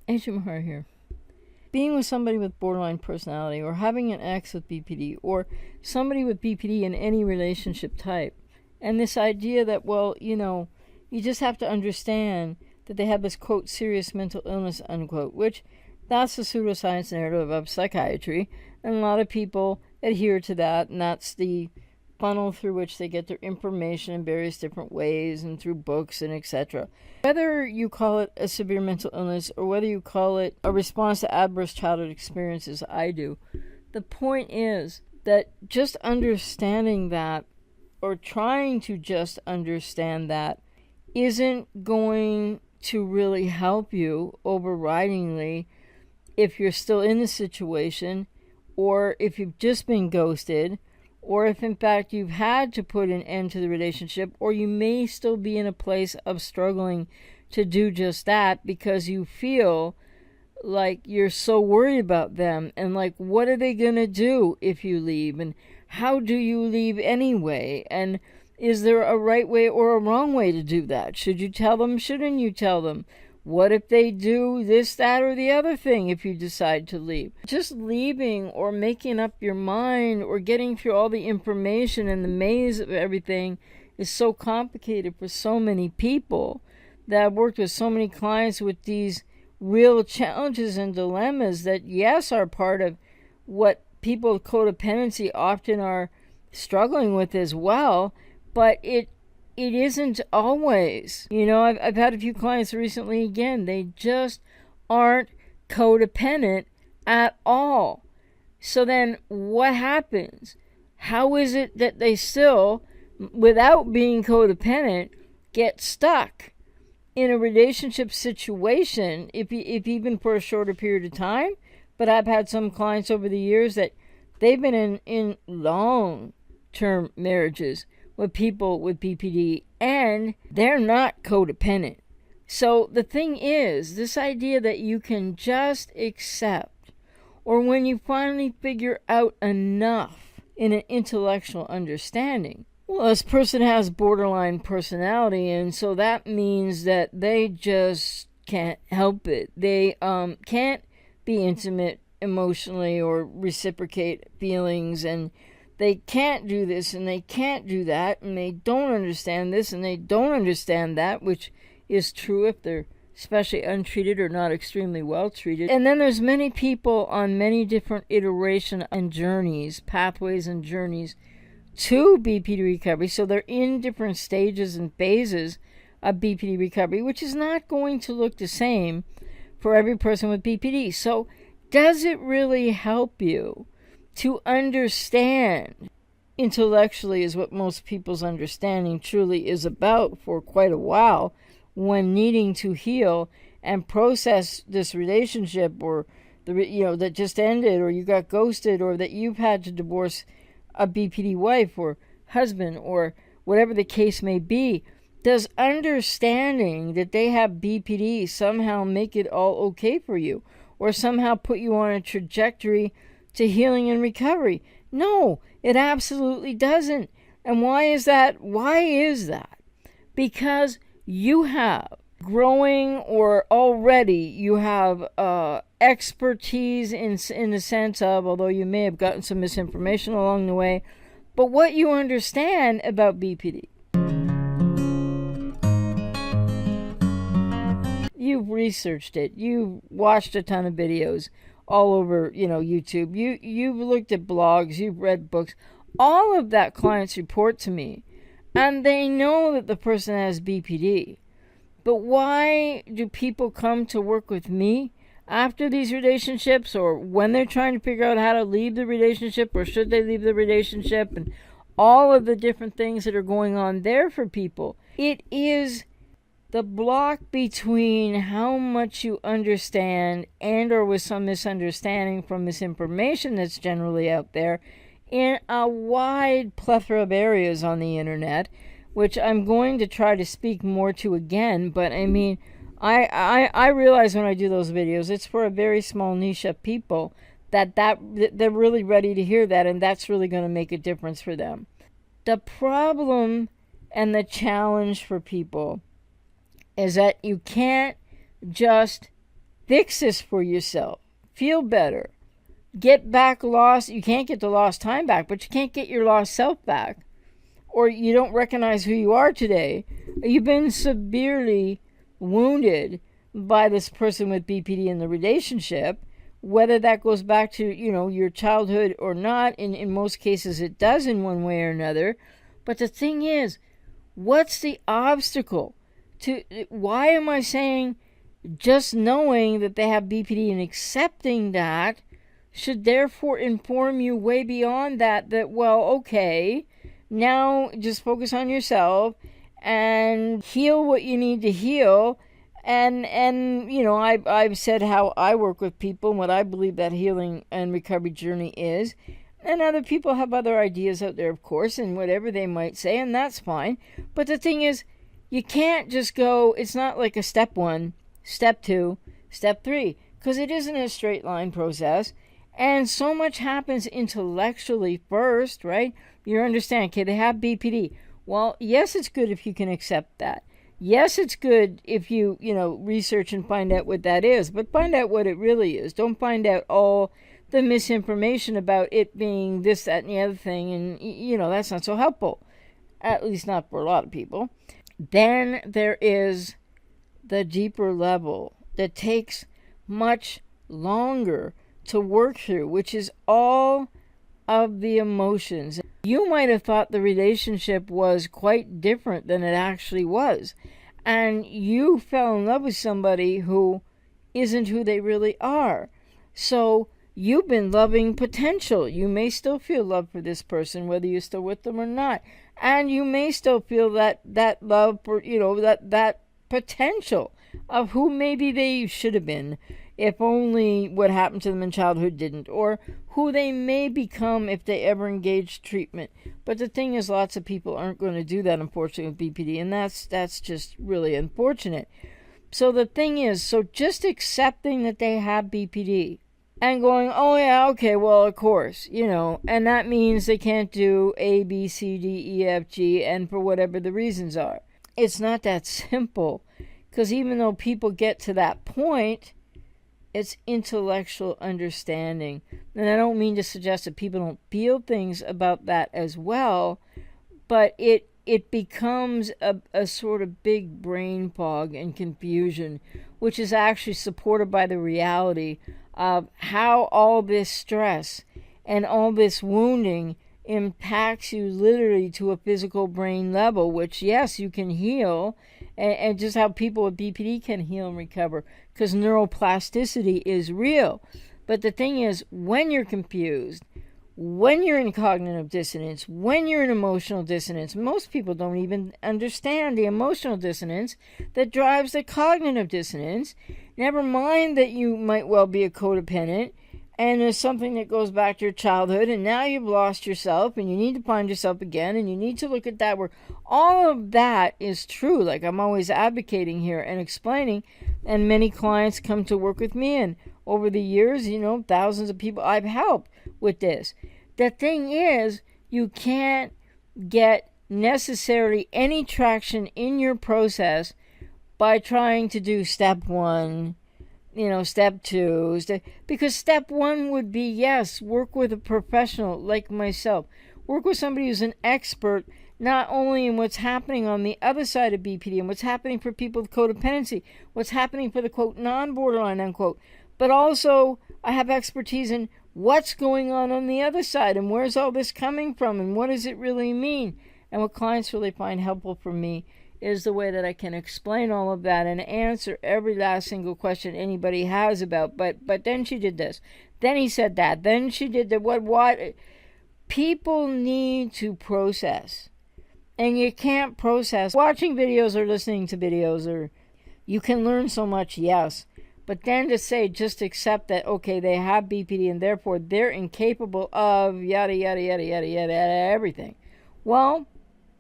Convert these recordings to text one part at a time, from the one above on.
Agent Mahar here. Being with somebody with borderline personality, or having an ex with BPD, or somebody with BPD in any relationship type, and this idea that, well, you just have to understand that they have this, quote, serious mental illness, unquote, which that's the pseudoscience narrative of psychiatry, and a lot of people adhere to that, and that's the funnel through which they get their information in various different ways and through books and etc. Whether you call it a severe mental illness or whether you call it a response to adverse childhood experiences, I do, the point is that just understanding that, or trying to just understand that, isn't going to really help you overridingly if you're still in the situation, or if you've just been ghosted, or if in fact you've had to put an end to the relationship, or you may still be in a place of struggling to do just that because you feel like you're so worried about them, and like, what are they gonna do if you leave, and how do you leave anyway, and is there a right way or a wrong way to do that? Should you tell them? Shouldn't you tell them? What if they do this, that, or the other thing if you decide to leave? Just leaving or making up your mind or getting through all the information and the maze of everything is so complicated for so many people that I've worked with so many clients with these real challenges and dilemmas that, yes, are part of what people with codependency often are struggling with as well, but it isn't always. I've had a few clients recently, again, they just aren't codependent at all. So then what happens? How is it that they still, without being codependent, get stuck in a relationship situation, if even for a shorter period of time? But I've had some clients over the years that they've been in long-term marriages with people with BPD, and they're not codependent. So the thing is, this idea that you can just accept, or when you finally figure out enough in an intellectual understanding, well, this person has borderline personality, and so that means that they just can't help it. They can't be intimate emotionally or reciprocate feelings, and they can't do this and they can't do that, and they don't understand this and they don't understand that, which is true if they're especially untreated or not extremely well treated. And then there's many people on many different iteration and journeys, pathways and journeys to BPD recovery. So they're in different stages and phases of BPD recovery, which is not going to look the same for every person with BPD. So does it really help you to understand intellectually, is what most people's understanding truly is about for quite a while, when needing to heal and process this relationship, or that just ended, or you got ghosted, or that you've had to divorce a BPD wife or husband, or whatever the case may be? Does understanding that they have BPD somehow make it all okay for you, or somehow put you on a trajectory to healing and recovery? No, it absolutely doesn't. And why is that? Why is that? Because you have growing, or already you have expertise in the sense of, although you may have gotten some misinformation along the way, but what you understand about BPD. You've researched it. You've watched a ton of videos all over, YouTube. You've looked at blogs. You've read books. All of that clients report to me, and they know that the person has BPD. But why do people come to work with me after these relationships, or when they're trying to figure out how to leave the relationship, or should they leave the relationship, and all of the different things that are going on there for people? It is the block between how much you understand, and or with some misunderstanding from misinformation that's generally out there in a wide plethora of areas on the internet, which I'm going to try to speak more to again. But I mean, I realize when I do those videos, it's for a very small niche of people that they're really ready to hear that, and that's really going to make a difference for them. The problem and the challenge for people is that you can't just Fix this for yourself. Feel better. Get back lost. You can't get the lost time back, but you can't get your lost self back. Or you don't recognize who you are today. You've been severely wounded by this person with BPD in the relationship, whether that goes back to, your childhood or not. In most cases it does in one way or another. But the thing is, what's the obstacle to why am I saying just knowing that they have BPD and accepting that should therefore inform you way beyond that, well, okay, now just focus on yourself and heal what you need to heal. And I've said how I work with people and what I believe that healing and recovery journey is. And other people have other ideas out there, of course, and whatever they might say, and that's fine. But the thing is, you can't just go, it's not like a step 1, step 2, step 3, because it isn't a straight line process. And so much happens intellectually first, right? You understand, okay, they have BPD. Well, yes, it's good if you can accept that. Yes, it's good if you, research and find out what that is, but find out what it really is. Don't find out all the misinformation about it being this, that, and the other thing, and, that's not so helpful, at least not for a lot of people. Then there is the deeper level that takes much longer to work through, which is all of the emotions. You might have thought the relationship was quite different than it actually was, and you fell in love with somebody who isn't who they really are. So you've been loving potential. You may still feel love for this person, whether you're still with them or not, and you may still feel that love for, that potential of who maybe they should have been, if only what happened to them in childhood didn't, or who they may become if they ever engage treatment. But the thing is, lots of people aren't going to do that, unfortunately, with BPD, and that's just really unfortunate. So the thing is, just accepting that they have BPD and going, oh yeah, okay, well, of course, and that means they can't do A, B, C, D, E, F, G, and for whatever the reasons are. It's not that simple, because even though people get to that point, it's intellectual understanding. And I don't mean to suggest that people don't feel things about that as well, but it becomes a sort of big brain fog and confusion, which is actually supported by the reality of how all this stress and all this wounding impacts you literally to a physical brain level, which, yes, you can heal, and just how people with BPD can heal and recover, because neuroplasticity is real. But the thing is, when you're confused, when you're in cognitive dissonance, when you're in emotional dissonance, most people don't even understand the emotional dissonance that drives the cognitive dissonance. Never mind that you might well be a codependent, and there's something that goes back to your childhood, and now you've lost yourself, and you need to find yourself again, and you need to look at that work. All of that is true, like I'm always advocating here and explaining, and many clients come to work with me, and over the years, thousands of people I've helped with this. The thing is, you can't get necessarily any traction in your process by trying to do step 1, step 2, because step 1 would be, yes, work with a professional like myself. Work with somebody who's an expert, not only in what's happening on the other side of BPD and what's happening for people with codependency, what's happening for the, quote, non-borderline, unquote, but also I have expertise in what's going on the other side, and where's all this coming from, and what does it really mean. And what clients really find helpful for me is the way that I can explain all of that and answer every last single question anybody has about, but then she did this, then he said that, then she did that, what? People need to process, and you can't process watching videos or listening to videos, or you can learn so much, yes, but then to say, just accept that, okay, they have BPD and therefore they're incapable of yada, yada, yada, yada, yada, everything. Well,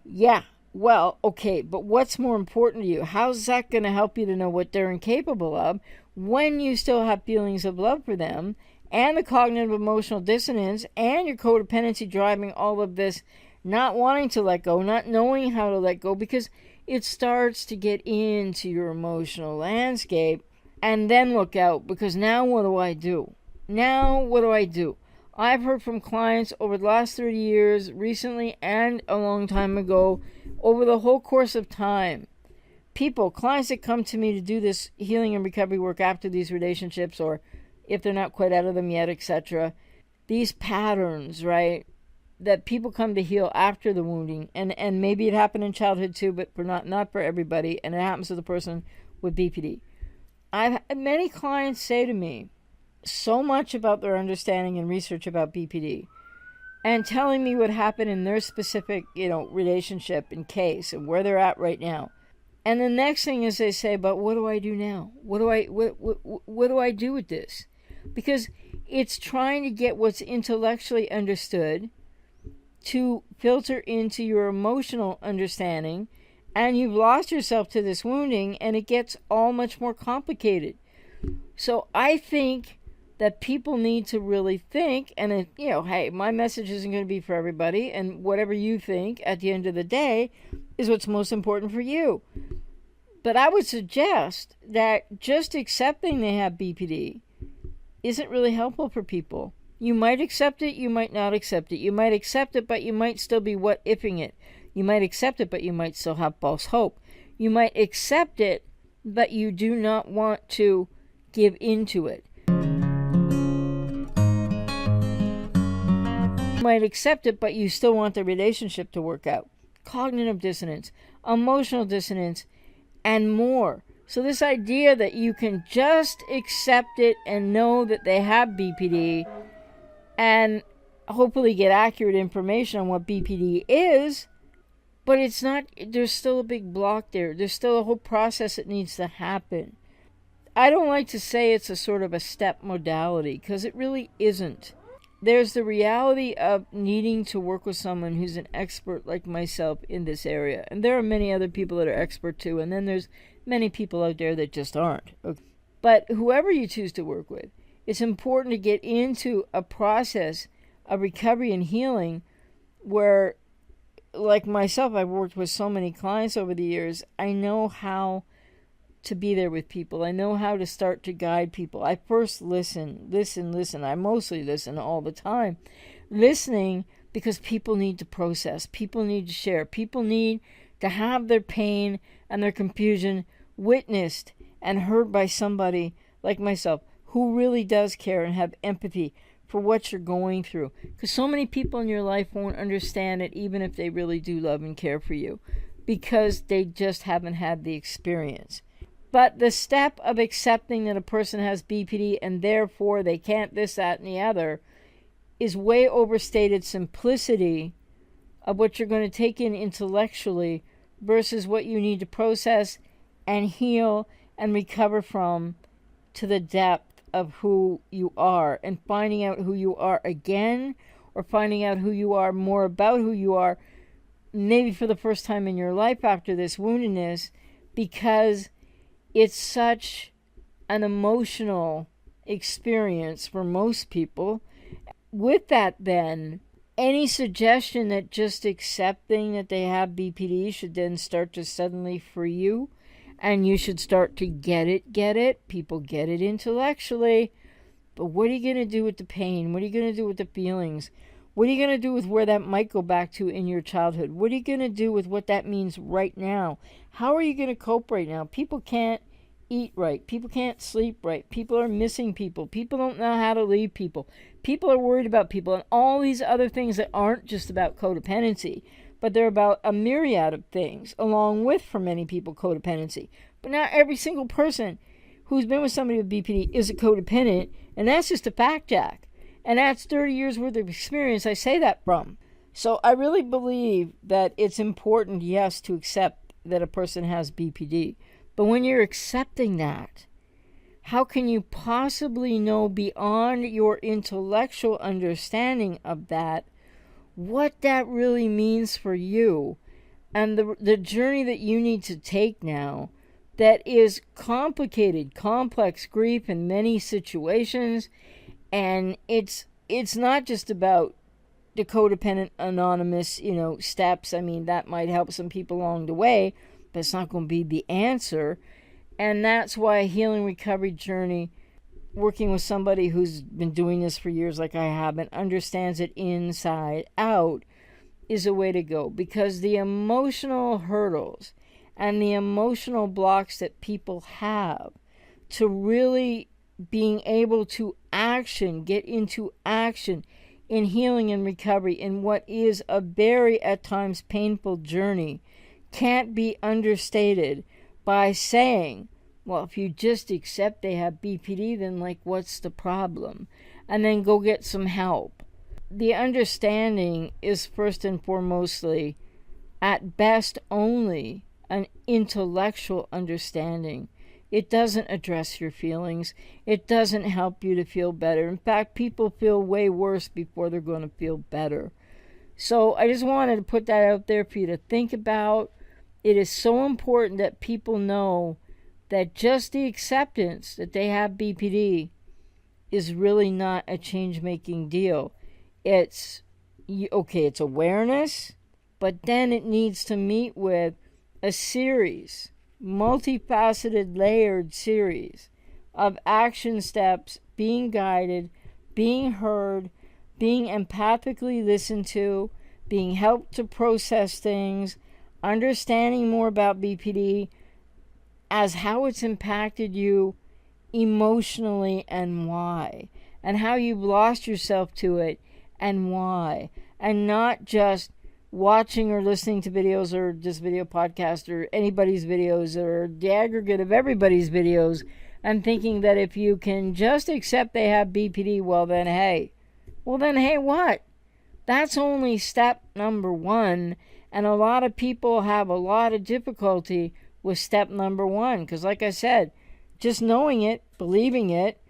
yeah, well, okay, but what's more important to you? How's that going to help you to know what they're incapable of when you still have feelings of love for them, and the cognitive emotional dissonance, and your codependency driving all of this, not wanting to let go, not knowing how to let go, because it starts to get into your emotional landscape, and then look out, because now what do I do? Now what do I do? I've heard from clients over the last 30 years, recently and a long time ago, over the whole course of time. Clients that come to me to do this healing and recovery work after these relationships, or if they're not quite out of them yet, etc. These patterns, right, that people come to heal after the wounding, and maybe it happened in childhood too, but not for everybody, and it happens to the person with BPD. I've had many clients say to me so much about their understanding and research about BPD, and telling me what happened in their specific, relationship and case and where they're at right now. And the next thing is they say, but what do I do now? What do I do with this? Because it's trying to get what's intellectually understood to filter into your emotional understanding, and you've lost yourself to this wounding, and it gets all much more complicated. So I think that people need to really think, and hey, my message isn't going to be for everybody, and whatever you think at the end of the day is what's most important for you. But I would suggest that just accepting they have BPD isn't really helpful for people. You might accept it, you might not accept it. You might accept it, but you might still be what-ifing it. You might accept it, but you might still have false hope. You might accept it, but you do not want to give into it. You might accept it, but you still want the relationship to work out. Cognitive dissonance, emotional dissonance, and more. So this idea that you can just accept it and know that they have BPD and hopefully get accurate information on what BPD is, but it's not, there's still a big block there. There's still a whole process that needs to happen. I don't like to say it's a sort of a step modality, because it really isn't. There's the reality of needing to work with someone who's an expert like myself in this area. And there are many other people that are expert too. And then there's many people out there that just aren't. Okay. But whoever you choose to work with, it's important to get into a process of recovery and healing where, like myself, I've worked with so many clients over the years. I know how to be there with people. I know how to start to guide people. I first listen. I mostly listen all the time. Listening because people need to process. People need to share. People need to have their pain and their confusion witnessed and heard by somebody like myself who really does care and have empathy for what you're going through. Because so many people in your life won't understand it, even if they really do love and care for you, because they just haven't had the experience. But the step of accepting that a person has BPD and therefore they can't this, that, and the other is way overstated simplicity of what you're going to take in intellectually versus what you need to process and heal and recover from to the depth of who you are, and finding out who you are again, or finding out who you are, more about who you are, maybe for the first time in your life after this woundedness, because it's such an emotional experience for most people. With that, then, any suggestion that just accepting that they have BPD should then start to suddenly free you, and you should start to get it. People get it intellectually, but what are you going to do with the pain? What are you going to do with the feelings? What are you going to do with where that might go back to in your childhood? What are you going to do with what that means right now? How are you going to cope right now? People can't eat right. People can't sleep right. People are missing people. People don't know how to leave people. People are worried about people, and all these other things that aren't just about codependency, but they're about a myriad of things, along with, for many people, codependency. But not every single person who's been with somebody with BPD is a codependent, and that's just a fact, Jack. And that's 30 years worth of experience I say that from. So I really believe that it's important, yes, to accept that a person has BPD. But when you're accepting that, how can you possibly know beyond your intellectual understanding of that what that really means for you, and the journey that you need to take now that is complicated, complex grief in many situations. And it's not just about the codependent anonymous, steps. I mean, that might help some people along the way, but it's not going to be the answer. And that's why a healing recovery journey, working with somebody who's been doing this for years like I have and understands it inside out, is a way to go. Because the emotional hurdles and the emotional blocks that people have to really being able to get into action in healing and recovery in what is a very, at times, painful journey, can't be understated by saying, well, if you just accept they have BPD, then what's the problem? And then go get some help. The understanding is first and foremostly, at best, only an intellectual understanding. It doesn't address your feelings. It doesn't help you to feel better. In fact, people feel way worse before they're going to feel better. So I just wanted to put that out there for you to think about. It is so important that people know that just the acceptance that they have BPD is really not a change-making deal. It's awareness, but then it needs to meet with a series, multifaceted, layered series of action steps, being guided, being heard, being empathically listened to, being helped to process things, understanding more about BPD as how it's impacted you emotionally and why, and how you've lost yourself to it and why, and not just watching or listening to videos or this video podcast or anybody's videos or the aggregate of everybody's videos and thinking that if you can just accept they have BPD, well then hey what? That's only step number one, and a lot of people have a lot of difficulty with step number one because, like I said, just knowing it, believing it,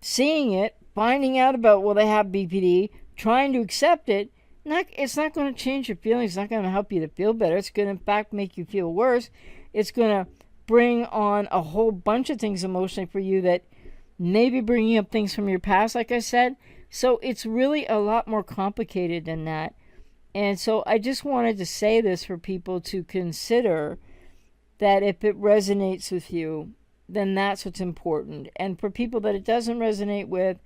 seeing it, finding out about, well, they have BPD, trying to accept it, it's not going to change your feelings. It's not going to help you to feel better. It's going to, in fact, make you feel worse. It's going to bring on a whole bunch of things emotionally for you that maybe bringing up things from your past, like I said. So it's really a lot more complicated than that. And so I just wanted to say this for people to consider, that if it resonates with you, then that's what's important. And for people that it doesn't resonate with,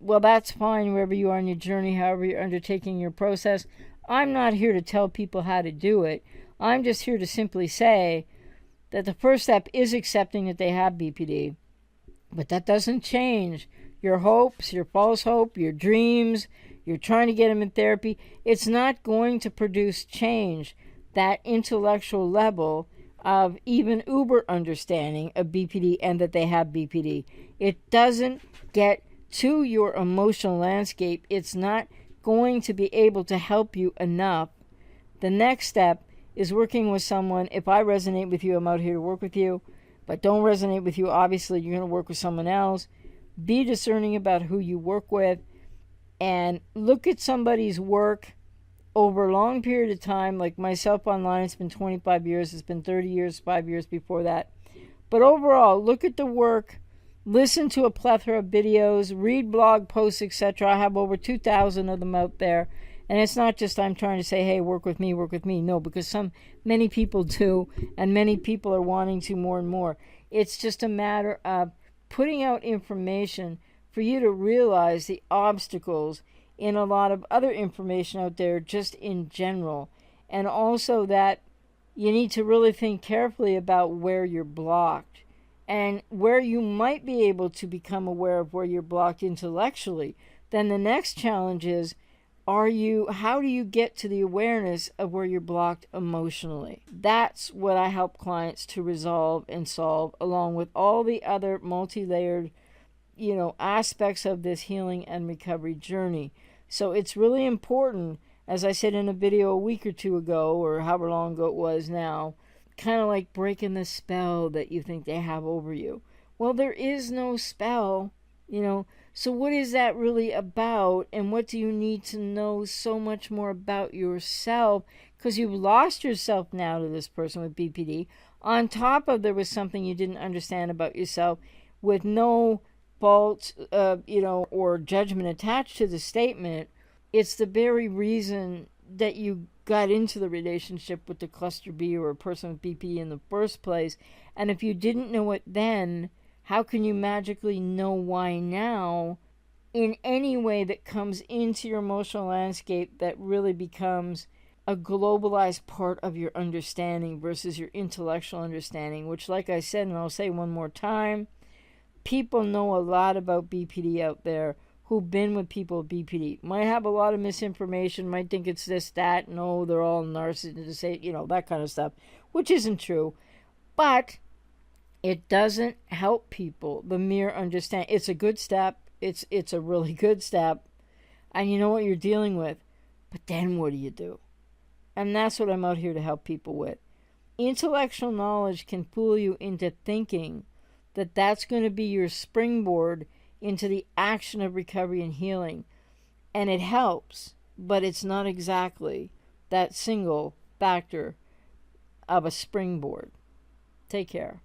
well, that's fine wherever you are in your journey, however you're undertaking your process. I'm not here to tell people how to do it. I'm just here to simply say that the first step is accepting that they have BPD. But that doesn't change your hopes, your false hope, your dreams. You're trying to get them in therapy. It's not going to produce change, that intellectual level of even uber understanding of BPD and that they have BPD. It doesn't get to your emotional landscape. It's not going to be able to help you enough. The next step is working with someone. If I resonate with you, I'm out here to work with you. But don't resonate with you, obviously you're going to work with someone else. Be discerning about who you work with and look at somebody's work over a long period of time. Like myself online, it's been 25 years, it's been 30 years, 5 years before that. But overall, look at the work, listen to a plethora of videos, read blog posts, etc. I have over 2,000 of them out there. And it's not just I'm trying to say, hey, work with me. No, because many people do, and many people are wanting to more and more. It's just a matter of putting out information for you to realize the obstacles in a lot of other information out there just in general. And also that you need to really think carefully about where you're blocked and where you might be able to become aware of where you're blocked intellectually. Then the next challenge is, how do you get to the awareness of where you're blocked emotionally? That's what I help clients to resolve and solve, along with all the other multi-layered, aspects of this healing and recovery journey. So it's really important, as I said in a video a week or two ago, or however long ago it was now, kind of like breaking the spell that you think they have over you. Well, there is no spell, So what is that really about, and what do you need to know so much more about yourself? Because you've lost yourself now to this person with BPD. On top of there was something you didn't understand about yourself with no fault, or judgment attached to the statement. It's the very reason that you got into the relationship with the cluster B or a person with BPD in the first place. And if you didn't know it then, how can you magically know why now in any way that comes into your emotional landscape that really becomes a globalized part of your understanding versus your intellectual understanding, which, like I said, and I'll say one more time, people know a lot about BPD out there who've been with people with BPD. Might have a lot of misinformation, might think it's this, that, no, they're all narcissists, that kind of stuff, which isn't true. But it doesn't help people, the mere understand. It's a good step. It's a really good step. And you know what you're dealing with. But then what do you do? And that's what I'm out here to help people with. Intellectual knowledge can fool you into thinking that that's going to be your springboard into the action of recovery and healing. And it helps, but it's not exactly that single factor of a springboard. Take care.